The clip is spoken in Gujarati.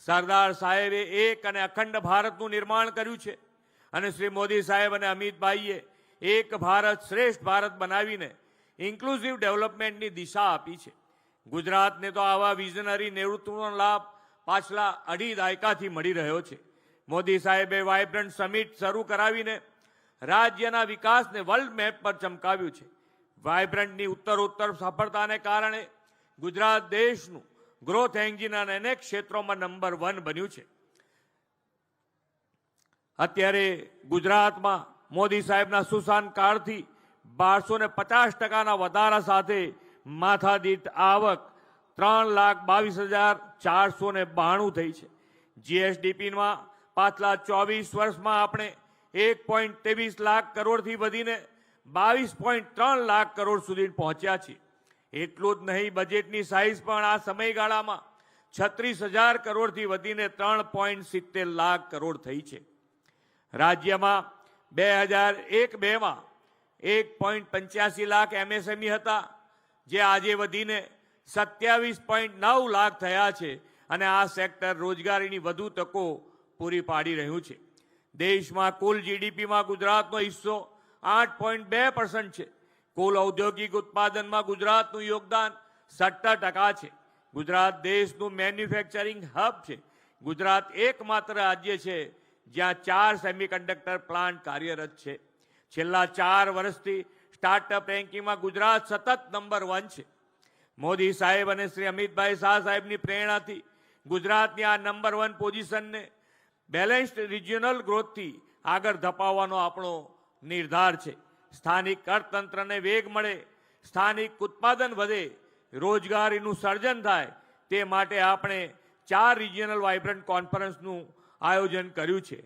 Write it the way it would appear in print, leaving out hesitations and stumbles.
સરદાર સાહેબે એક અને અખંડ ભારતનું નિર્માણ કર્યું છે અને શ્રી મોદી સાહેબ અને અમિતભાઈએ એક ભારત શ્રેષ્ઠ ભારત બનાવીને ઇન્ક્લુઝિવ ડેવલપમેન્ટની દિશા આપી છે. ગુજરાતને તો આવા વિઝનરી નેતૃત્વનો લાભ પાછલા અઢી દાયકાથી મળી રહ્યો છે. મોદી સાહેબે વાઇબ્રન્ટ સમિટ શરૂ કરાવીને રાજ્યના વિકાસને વર્લ્ડ મેપ પર ચમકાવ્યું છે. વાઇબ્રન્ટની ઉત્તરોત્તર સફળતાને કારણે ગુજરાત દેશનું ગ્રોથ એન્જિન અને અનેક ક્ષેત્રોમાં નંબર 1 બન્યું છે. અત્યારે ગુજરાતમાં મોદી સાહેબના સુશાસન કાળથી 1250% વધારા સાથે માથાદીઠ આવક 3,22,492 થઈ છે. જીએસડીપીમાં પાછલા 24 વર્ષમાં આપણે 1.23 લાખ કરોડથી વધીને 22.3 લાખ કરોડ સુધી પહોંચ્યા છીએ. એટલું જ નહીં, બજેટની સાઇઝ પણ આ સમયગાળામાં 36,000 કરોડથી વધીને 3.70 લાખ કરોડ થઈ છે. રાજ્યમાં 2001-2માં 1.85 લાખ એમએસએમઈ હતા, જે આજે વધીને 27.9 લાખ થયા છે અને આ સેક્ટર રોજગારીની વધુ તકો પૂરી પાડી રહ્યું છે. દેશમાં કુલ જીડીપીમાં ગુજરાતનો હિસ્સો 8.2% છે. કુલ ઔદ્યોગિક ઉત્પાદનમાં ગુજરાતનું યોગદાન 70% છે. ગુજરાત દેશનું મેન્યુફેક્ચરિંગ હબ છે. ગુજરાત એકમાત્ર રાજ્ય છે જ્યાં 4 સેમિકન્ડક્ટર પ્લાન્ટ કાર્યરત છે. છેલ્લા 4 વર્ષથી સ્ટાર્ટઅપ રેન્કિંગમાં ગુજરાત સતત નંબર 1 છે. મોદી સાહેબ અને શ્રી અમિતભાઈ શાહ સાહેબની પ્રેરણાથી ગુજરાતની આ નંબર 1 પોઝિશનને બેલેન્સ્ડ રિજિયોનલ ગ્રોથથી આગળ ધપાવવાનો આપણો નિર્ધાર છે. સ્થાનિક અર્થતંત્રને વેગ મળે, સ્થાનિક ઉત્પાદન વધે, રોજગારીનું સર્જન થાય, તે માટે આપણે 4 રિજિયોનલ વાઇબ્રન્ટ કોન્ફરન્સનું આયોજન કર્યું છે.